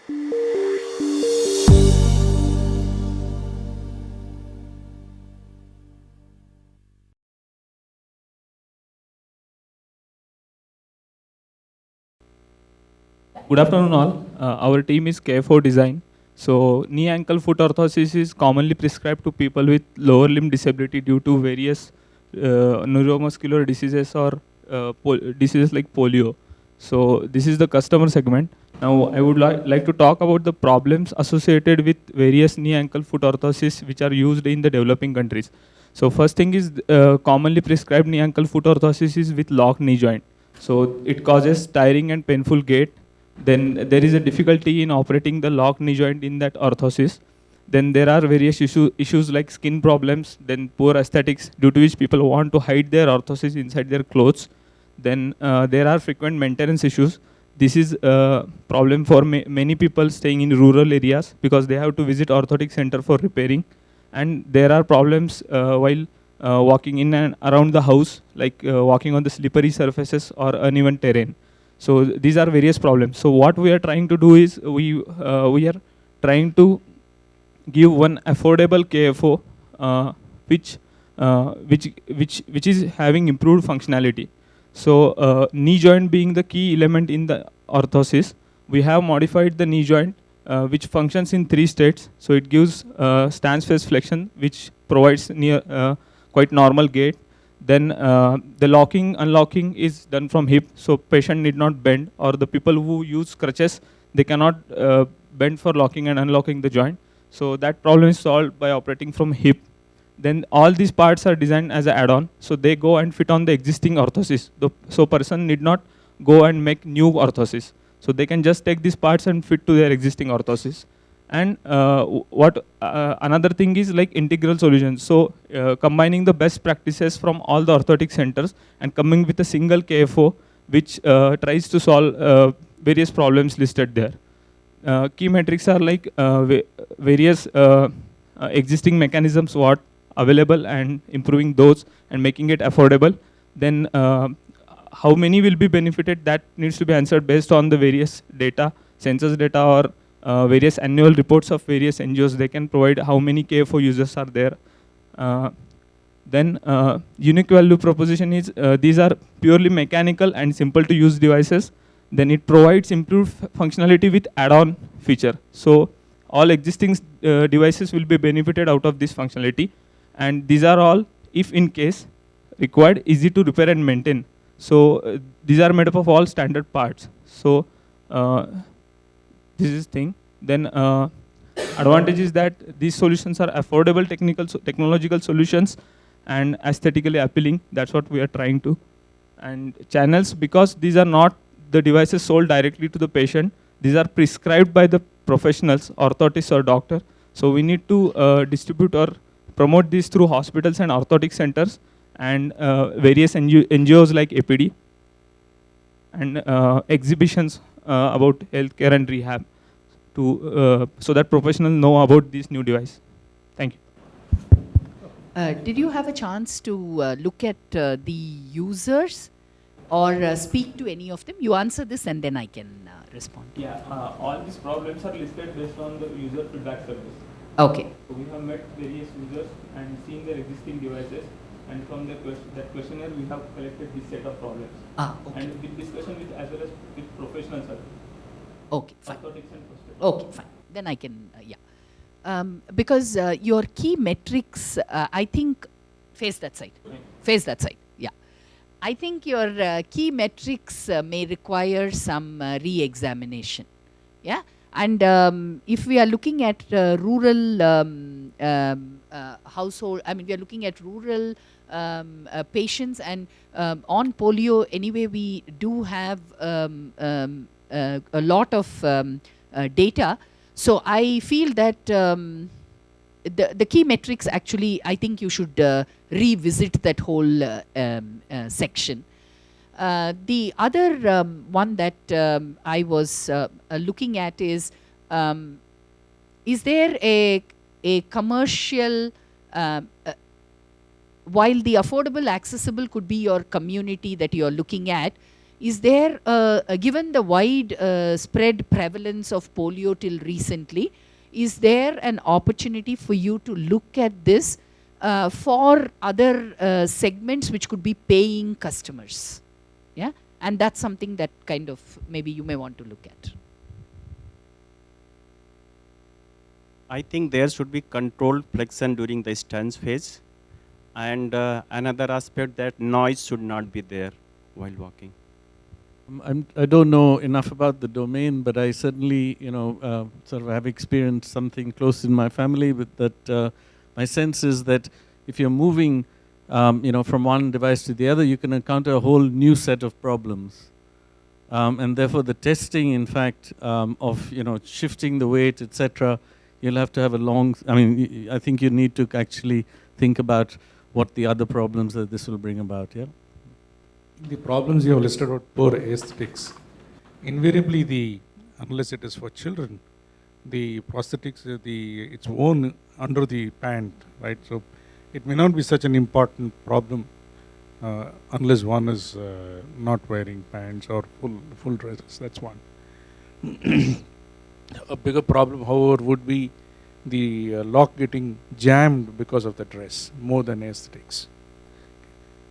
Good afternoon, all. Our team is K4 Design. So, knee, ankle, foot orthosis is commonly prescribed to people with lower limb disability due to various neuromuscular diseases or diseases like polio. So, this is the customer segment. Now, I would like to talk about the problems associated with various knee, ankle, foot orthosis which are used in the developing countries. So, first thing is commonly prescribed knee, ankle, foot orthosis is with locked knee joint. So, it causes tiring and painful gait. Then there is a difficulty in operating the locked knee joint in that orthosis. Then there are various issues like skin problems, then poor aesthetics due to which people want to hide their orthosis inside their clothes. Then there are frequent maintenance issues. This is a problem for many people staying in rural areas because they have to visit orthotic center for repairing. And there are problems while walking in and around the house, like walking on the slippery surfaces or uneven terrain. So these are various problems. So what we are trying to do is we are trying to give one affordable KFO which is having improved functionality. So knee joint being the key element in the orthosis, we have modified the knee joint which functions in 3 states. So it gives stance face flexion, which provides quite normal gait. Then the locking, unlocking is done from hip, so patient need not bend, or the people who use crutches, they cannot bend for locking and unlocking the joint. So that problem is solved by operating from hip. Then all these parts are designed as an add-on, so they go and fit on the existing orthosis. So person need not go and make new orthosis. So they can just take these parts and fit to their existing orthosis. And another thing is like integral solutions. So combining the best practices from all the orthotic centers and coming with a single KFO which tries to solve various problems listed there. Key metrics are like various existing mechanisms what available and improving those and making it affordable. Then how many will be benefited, that needs to be answered based on the various data, census data, or various annual reports of various NGOs. They can provide how many KFO users are there. Then unique value proposition is these are purely mechanical and simple to use devices. Then it provides improved functionality with add-on feature. So all existing devices will be benefited out of this functionality. And these are all, if in case required, easy to repair and maintain. So these are made up of all standard parts. So this is thing. Then advantage is that these solutions are affordable technological solutions and aesthetically appealing. That's what we are trying to. And channels, because these are not the devices sold directly to the patient, these are prescribed by the professionals, orthotists or doctor. So we need to distribute or promote these through hospitals and orthotic centers and various NGOs like APD, and exhibitions about healthcare and rehab, to so that professionals know about this new device. Thank you. Did you have a chance to look at the users or speak to any of them? You answer this and then I can respond. Yeah, all these problems are listed based on the user feedback service. Okay. So we have met various users and seen their existing devices, and from that questionnaire we have collected this set of problems. Okay. And with discussion with as well as with professionals. Okay, fine. Orthotics and prosthetics. Okay, fine. Then I can, yeah. Because your key metrics, I think, face that side. Okay. Face that side, yeah. I think your key metrics may require some re-examination, yeah. And if we are looking at rural household, I mean, we are looking at rural patients, and on polio, anyway, we do have a lot of data. So I feel that the key metrics, actually, I think you should revisit that whole section. The other one that I was looking at is there a commercial, while the affordable accessible could be your community that you're looking at, Is there, given the wide spread prevalence of polio till recently, is there an opportunity for you to look at this for other segments which could be paying customers? Yeah, and that's something that kind of maybe you may want to look at. I think there should be controlled flexion during the stance phase. And another aspect, that noise should not be there while walking. I don't know enough about the domain, but I certainly, sort of have experienced something close in my family with that. My sense is that if you're moving, from one device to the other, you can encounter a whole new set of problems. And therefore the testing, in fact, of, shifting the weight, etc., you'll have to have a long, I think you need to actually think about what the other problems that this will bring about, yeah? The problems you have listed out, poor aesthetics, invariably unless it is for children, the prosthetics, it's worn under the pant, right? So it may not be such an important problem unless one is not wearing pants or full dresses. That's one. A bigger problem, however, would be the lock getting jammed because of the dress, more than aesthetics.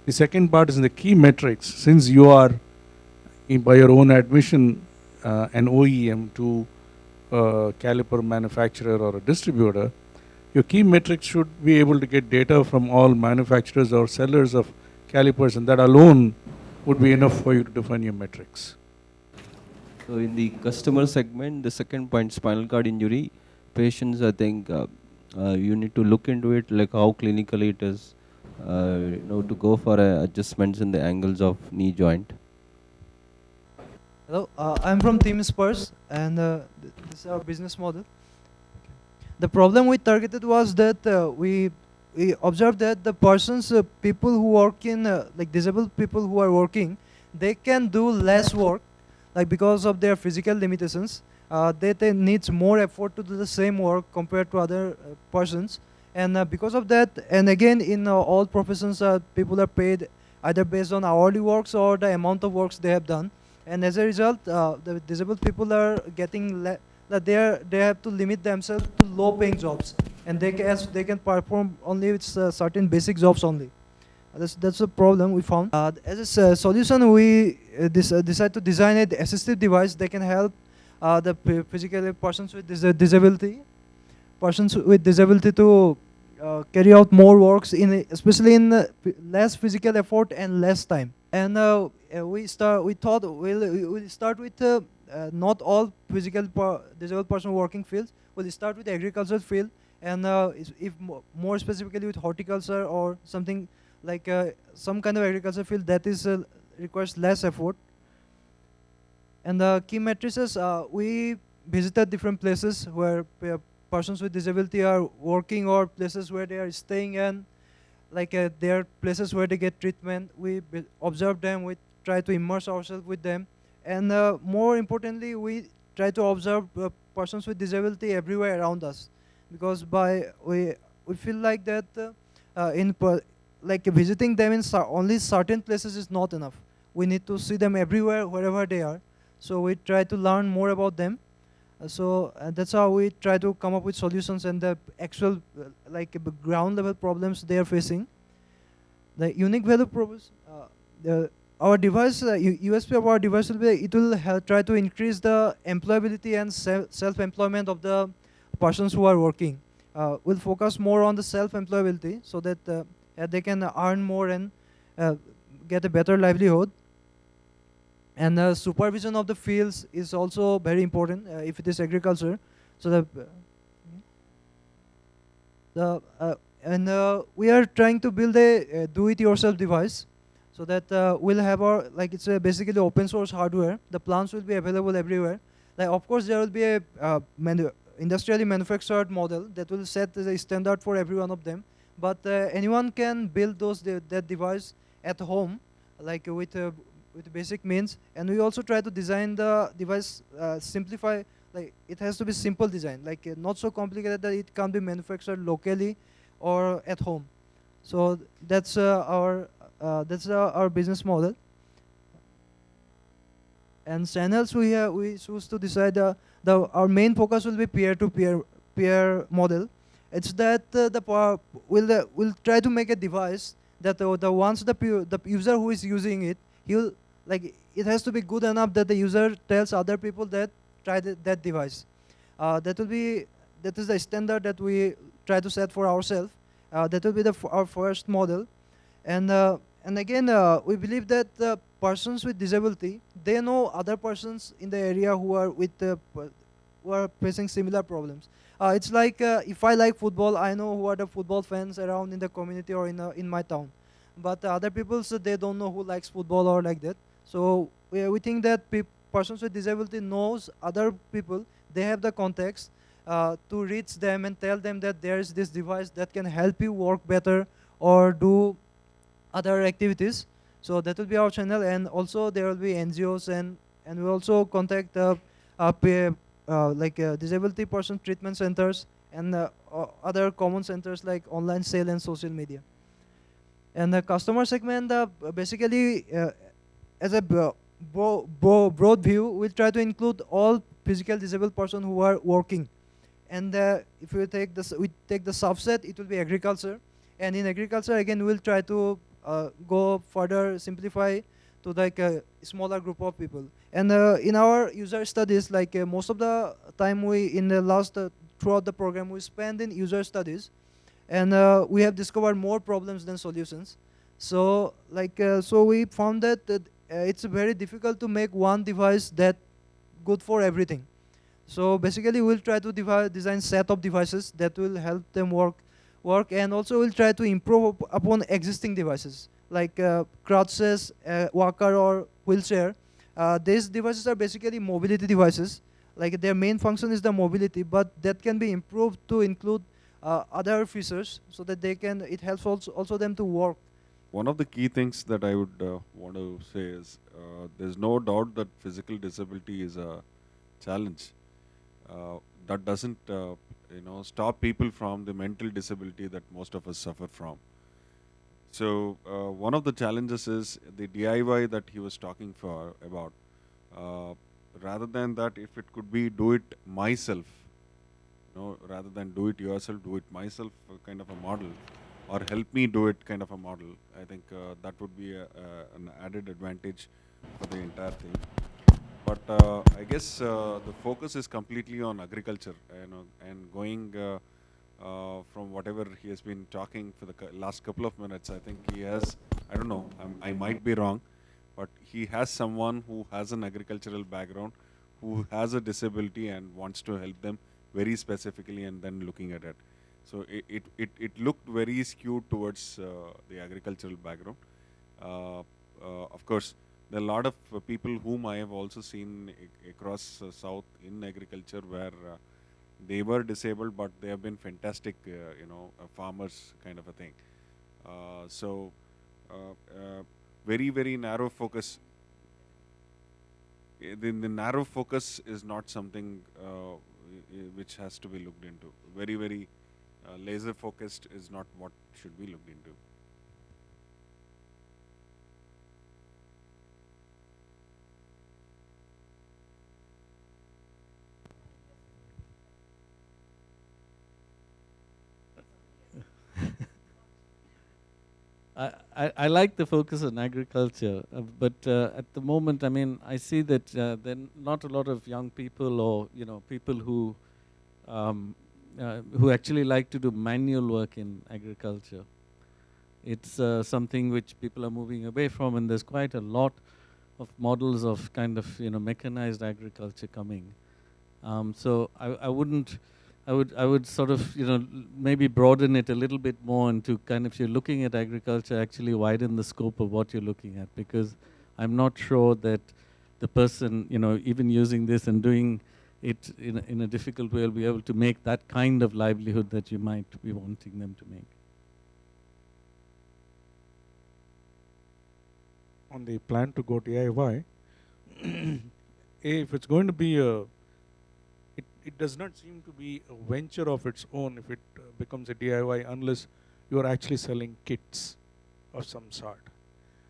The second part is in the key metrics. Since you are, by your own admission, an OEM to a caliper manufacturer or a distributor, your key metrics should be able to get data from all manufacturers or sellers of calipers, and that alone would be enough for you to define your metrics. So in the customer segment, the second point, spinal cord injury, patients, I think you need to look into it, like how clinically it is, to go for adjustments in the angles of knee joint. Hello, I'm from Team Spurs, and this is our business model. The problem we targeted was that we observed that the persons, people who work in, like disabled people who are working, they can do less work, like because of their physical limitations. They needs more effort to do the same work compared to other persons. And because of that, and again in all professions, people are paid either based on hourly works or the amount of works they have done. And as a result, the disabled people are getting, they have to limit themselves to low-paying jobs, and they can perform only with certain basic jobs only. That's a problem we found. As a solution, we decided to design an assistive device that can help the physical persons with disability to carry out more works especially in less physical effort and less time. And we thought we'll start with not all disabled person working fields. We'll start with the agricultural field, and if more specifically with horticulture or something like some kind of agriculture field that is requires less effort. And the key matrices, we visited different places where persons with disability are working, or places where they are staying, and like there are places where they get treatment. We observe them, we try to immerse ourselves with them, and more importantly, we try to observe persons with disability everywhere around us, because we feel like that like visiting them in only certain places is not enough. We need to see them everywhere, wherever they are. So we try to learn more about them. So that's how we try to come up with solutions and the actual ground level problems they are facing. The unique value proposition, our device, USP of our device will be, it will try to increase the employability and self-employment of the persons who are working. We'll focus more on the self-employability so that they can earn more and get a better livelihood. And supervision of the fields is also very important if it is agriculture. So we are trying to build a do-it-yourself device, so that we'll have our, it's basically open source hardware. The plants will be available everywhere. Of course, there will be a industrially manufactured model that will set the standard for every one of them. But anyone can build that device at home, with basic means. And we also try to design the device, simplify, it has to be simple design, not so complicated that it can be manufactured locally or at home. So that's our business model. And channels we choose to decide our main focus will be peer model. It's that we'll try to make a device that the once the user who is using it, he'll like it has to be good enough that the user tells other people that try that device. That is the standard that we try to set for ourselves. That will be our first model. And again, we believe that persons with disability, they know other persons in the area who are who are facing similar problems. It's like if I like football, I know who are the football fans around in the community or in my town. But other people, so they don't know who likes football or like that. So we think that persons with disability knows other people. They have the context to reach them and tell them that there is this device that can help you work better or do other activities. So that will be our channel, and also there will be NGOs and we also contact disability person treatment centers and other common centers like online sale and social media. And the customer segment, basically, as a broad view, we'll try to include all physical disabled person who are working. And if we take the subset, it will be agriculture. And in agriculture, again, we'll try to go further, simplify to like a smaller group of people. And in our user studies, like most of the time throughout the program, we spend in user studies. And we have discovered more problems than solutions. So so we found that it's very difficult to make one device that good for everything. So basically, we'll try to design set of devices that will help them work, and also we'll try to improve upon existing devices like crutches, walker, or wheelchair. These devices are basically mobility devices. Like their main function is the mobility, but that can be improved to include other features so that it helps also them to work. One of the key things that I would want to say is there's no doubt that physical disability is a challenge. That doesn't stop people from the mental disability that most of us suffer from. So one of the challenges is the DIY that he was talking about. Rather than that, if it could be do it myself, rather than do it yourself, do it myself kind of a model, or help me do it kind of a model, I think that would be an added advantage for the entire thing. But I guess the focus is completely on agriculture, and going from whatever he has been talking for the last couple of minutes. I think he has, I don't know, I might be wrong, but he has someone who has an agricultural background, who has a disability and wants to help them very specifically, and then looking at it. So it looked very skewed towards the agricultural background. Of course, there are a lot of people whom I have also seen across South in agriculture where they were disabled, but they have been fantastic, farmers kind of a thing. So very, very narrow focus. The narrow focus is not something which has to be looked into. Very, very laser focused is not what should be looked into. I like the focus on agriculture, but at the moment, I mean, I see that there are not a lot of young people or people who actually like to do manual work in agriculture. It's something which people are moving away from, and there's quite a lot of models of kind of mechanized agriculture coming. So I would sort of maybe broaden it a little bit more into kind of, if you're looking at agriculture, actually widen the scope of what you're looking at, because I'm not sure that the person even using this and doing it in a difficult way will be able to make that kind of livelihood that you might be wanting them to make. On the plan to go DIY, if it's going to be it does not seem to be a venture of its own if it becomes a DIY, unless you are actually selling kits of some sort.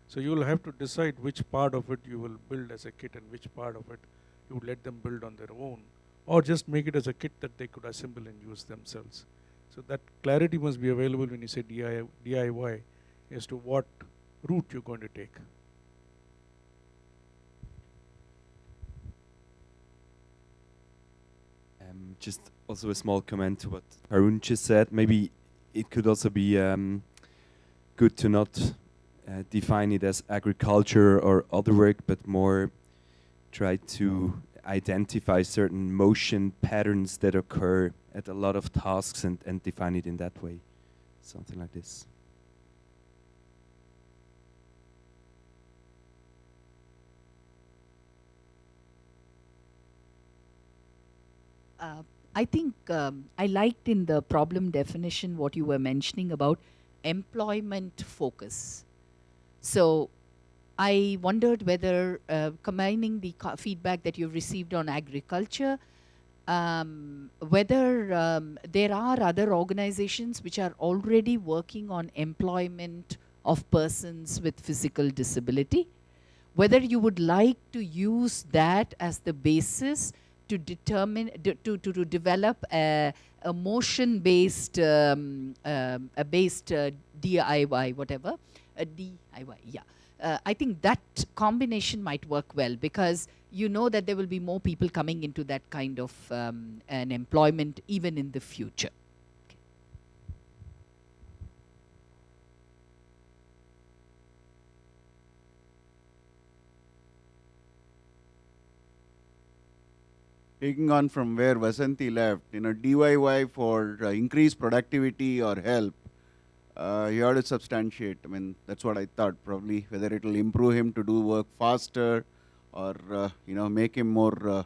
So you will have to decide which part of it you will build as a kit and which part of it you would let them build on their own, or just make it as a kit that they could assemble and use themselves. So that clarity must be available when you say DIY as to what route you're going to take. Just also a small comment to what Arun just said. Maybe it could also be good to not define it as agriculture or other work, but more try to identify certain motion patterns that occur at a lot of tasks and define it in that way. Something like this. I think I liked in the problem definition what you were mentioning about employment focus. So I wondered whether combining the feedback that you've received on agriculture, whether there are other organizations which are already working on employment of persons with physical disability, whether you would like to use that as the basis to determine, to develop a motion-based, DIY, whatever, DIY, yeah. I think that combination might work well, because you know that there will be more people coming into that kind of an employment even in the future. Taking on from where Vasanthi left, DIY for increased productivity or help, you have to substantiate. I mean, that's what I thought, probably, whether it will improve him to do work faster or, make him more,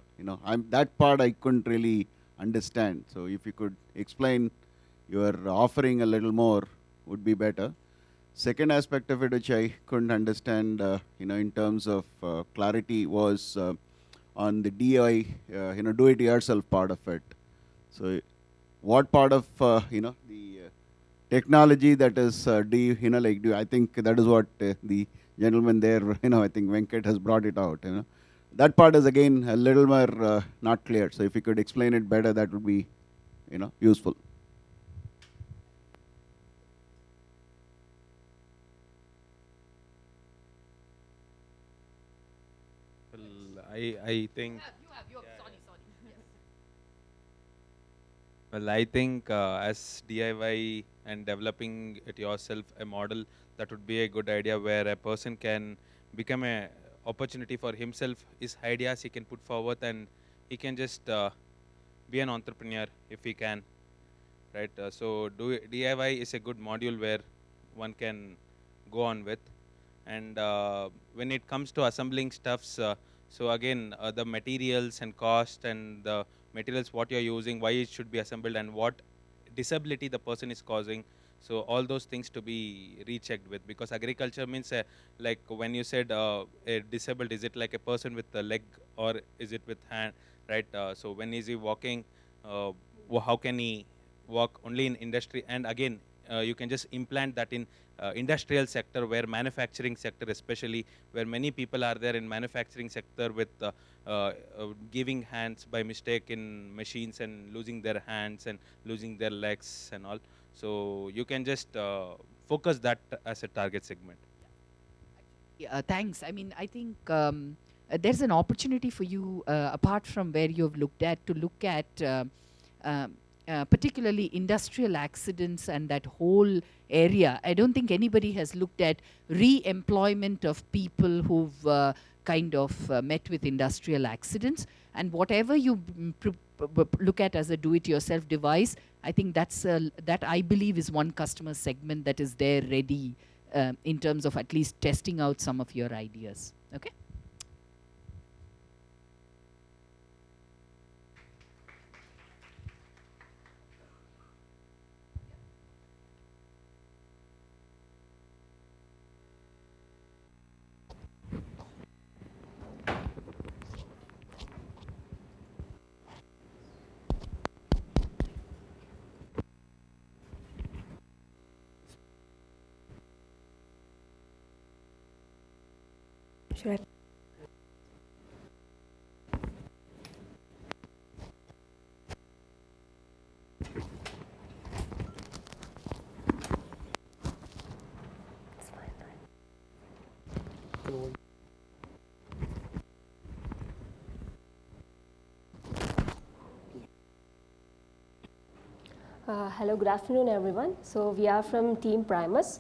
that part I couldn't really understand. So if you could explain your offering a little more, would be better. Second aspect of it, which I couldn't understand, in terms of clarity, was on the DIY, do it yourself part of it. So what part of, the technology that is, I think that is what the gentleman there, I think Venkat has brought it out, That part is again a little more not clear. So if you could explain it better, that would be, useful. I think. Well, I think as DIY and developing it yourself a model, that would be a good idea, where a person can become a opportunity for himself. His ideas he can put forward, and he can just be an entrepreneur if he can, right? So DIY is a good module where one can go on with. And when it comes to assembling stuffs, so again, the materials and cost and the materials what you're using, why it should be assembled, and what disability the person is causing. So all those things to be rechecked with, because agriculture means like when you said a disabled, is it like a person with a leg or is it with hand, right? So when is he walking, how can he walk only in industry? And again, you can just implant that in industrial sector, where manufacturing sector especially, where many people are there in manufacturing sector with giving hands by mistake in machines and losing their hands and losing their legs and all. So you can just focus that as a target segment. Yeah, thanks. I mean, I think there's an opportunity for you, apart from where you've looked at, to look at particularly industrial accidents and that whole area. I don't think anybody has looked at re-employment of people who've kind of met with industrial accidents. And whatever you look at as a do-it-yourself device, I think that's that I believe is one customer segment that is there ready in terms of at least testing out some of your ideas. Okay. Hello, good afternoon, everyone. So we are from Team Primus,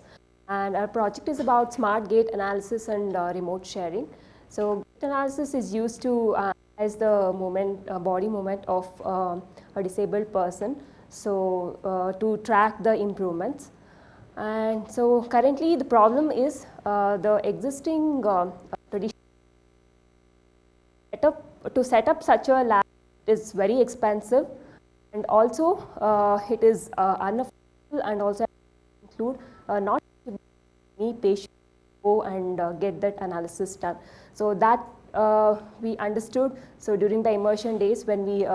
and our project is about smart gait analysis and remote sharing. So gait analysis is used to analyze the movement, body movement of a disabled person, so to track the improvements. And so currently the problem is the existing tradition to set up such a lab is very expensive, and also it is unaffordable, and also include not many patients go and get that analysis done. So that we understood. So during the immersion days when we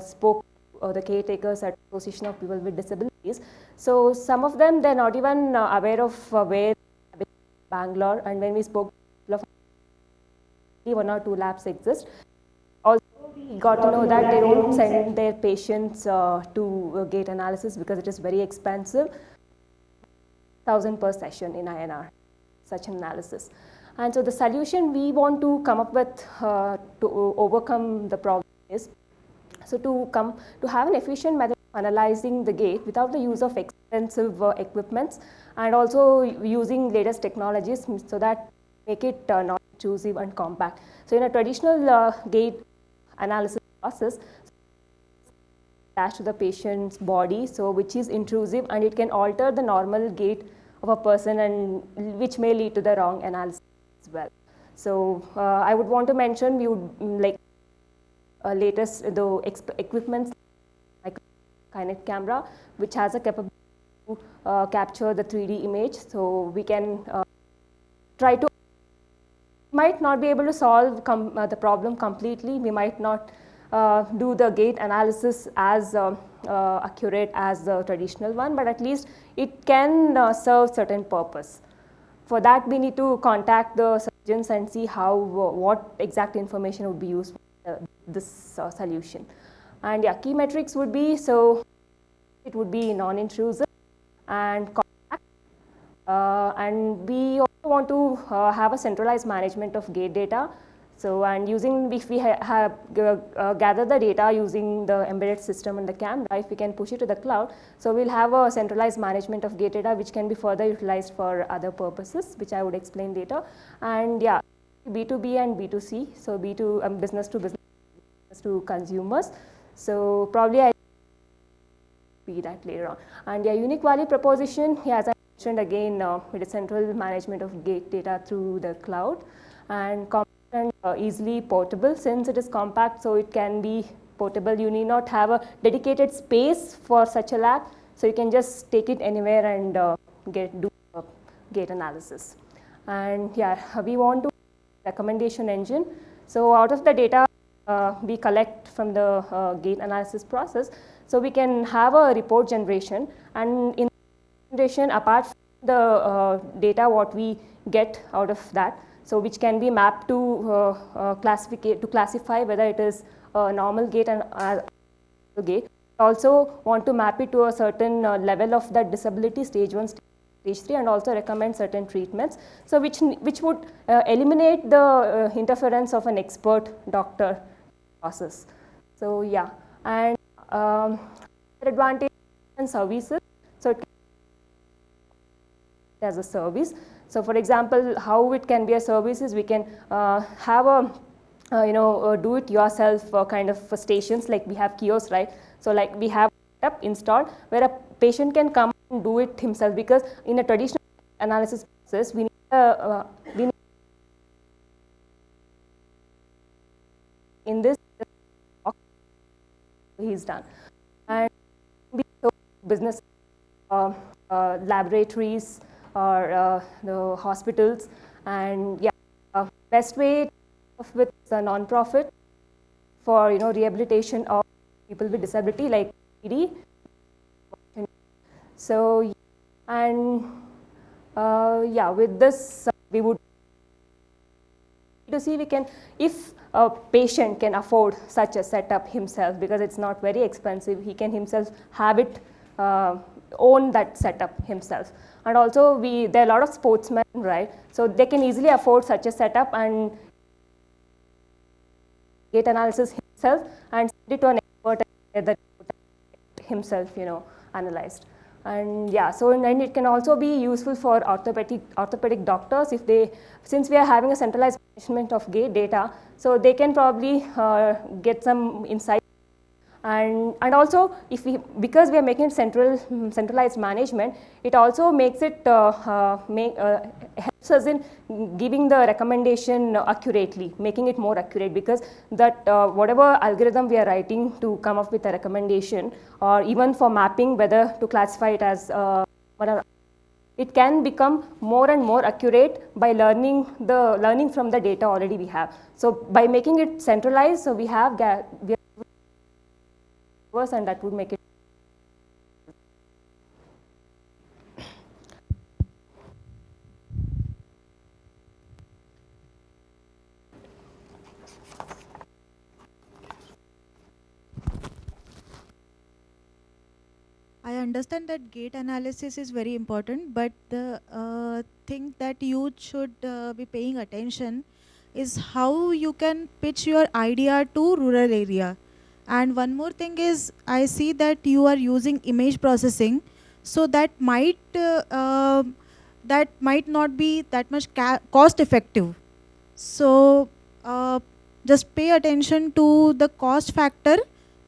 spoke the caretakers at Association of People with Disabilities, so some of them, they're not even aware of where Bangalore, and when we spoke, 1 or 2 labs exist. Also, we got to know that they don't send their patients to gait analysis because it is very expensive. 1,000 per session in INR, such an analysis. And so the solution we want to come up with to overcome the problem is, so to have an efficient method of analyzing the gait without the use of expensive equipments, and also using latest technologies so that make it not intrusive and compact. So in a traditional gait analysis process, attached to the patient's body, so which is intrusive, and it can alter the normal gait of a person, and which may lead to the wrong analysis as well. So I would want to mention, we would like latest the equipment like Kinect camera, which has a capability to capture the 3D image. So we can try to, might not be able to solve the problem completely. We might not do the gait analysis as accurate as the traditional one, but at least it can serve certain purpose. For that, we need to contact the surgeons and see how what exact information would be used for this solution. And yeah, key metrics would be, so it would be non-intrusive and compact, and we also want to have a centralized management of gait data. So, and using, if we have gather the data using the embedded system and the camera, if we can push it to the cloud, so we'll have a centralized management of gait data, which can be further utilized for other purposes, which I would explain later. And yeah, B2B and B2C, so B2 business to business, business to consumers. So probably I be that later on. And yeah, unique value proposition, yeah, as I mentioned again, with a central management of gait data through the cloud, and and easily portable. Since it is compact, so it can be portable. You need not have a dedicated space for such a lab, so you can just take it anywhere and do gait analysis. And yeah, we want to recommendation engine. So out of the data we collect from the gait analysis process, so we can have a report generation, and in generation, apart from the data what we get out of that, so which can be mapped to classify whether it is a normal gait and gait. Also want to map it to a certain level of that disability, stage 1, stage 3, and also recommend certain treatments. So which would eliminate the interference of an expert doctor process. So yeah, and advantage and services. So it as a service. So for example, how it can be a service is we can have a do it yourself kind of stations, like we have kiosks, right? So like we have setup installed where a patient can come and do it himself, because in a traditional analysis process we need in this he's done. And business laboratories or the hospitals, and yeah, best way with a non-profit for rehabilitation of people with disability like PD. So and yeah, with this we would to see we can, if a patient can afford such a setup himself, because it's not very expensive, he can himself have it own that setup himself. And also there are a lot of sportsmen, right? So they can easily afford such a setup and gait analysis himself and send it to an expert himself, analyzed. And yeah, so and it can also be useful for orthopedic doctors if they, since we are having a centralized management of gait data, so they can probably get some insight. And also, because we are making it centralized management, it also makes it helps us in giving the recommendation accurately, making it more accurate, because that whatever algorithm we are writing to come up with a recommendation, or even for mapping whether to classify it as whatever, it can become more and more accurate by learning from the data already we have. So by making it centralized, so we have and that would make it. I understand that gait analysis is very important, but the thing that you should be paying attention is how you can pitch your idea to rural area. And one more thing is, I see that you are using image processing, so that might not be that much cost effective. So just pay attention to the cost factor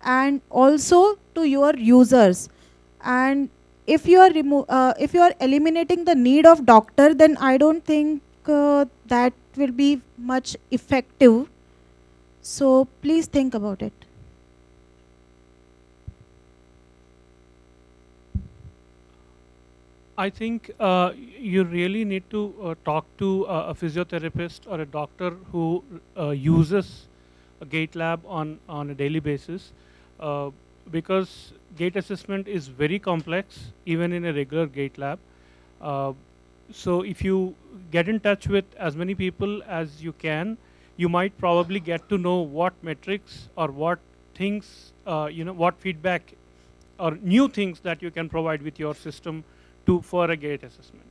and also to your users. And if you are eliminating the need of doctor, then I don't think that will be much effective. So please think about it. I think you really need to talk to a physiotherapist or a doctor who uses a gait lab on a daily basis, because gait assessment is very complex even in a regular gait lab. So if you get in touch with as many people as you can, you might probably get to know what metrics or what things, what feedback or new things that you can provide with your system for a gait assessment.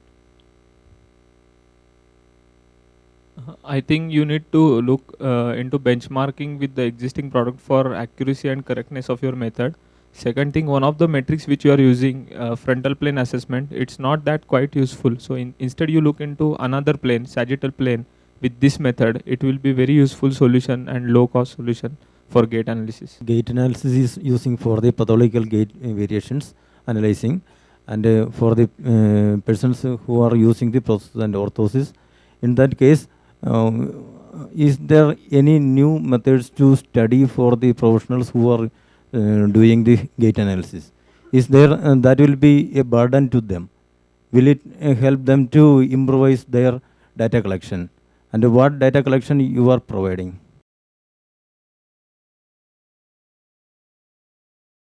I think you need to look into benchmarking with the existing product for accuracy and correctness of your method. Second thing, one of the metrics which you are using, frontal plane assessment, it's not that quite useful. So instead you look into another plane, sagittal plane. With this method, it will be very useful solution and low cost solution for gait analysis. Gait analysis is using for the pathological gait variations analyzing, and for the persons who are using the prosthesis and orthosis. In that case, is there any new methods to study for the professionals who are doing the gait analysis? Is there that will be a burden to them? Will it help them to improvise their data collection? And what data collection you are providing?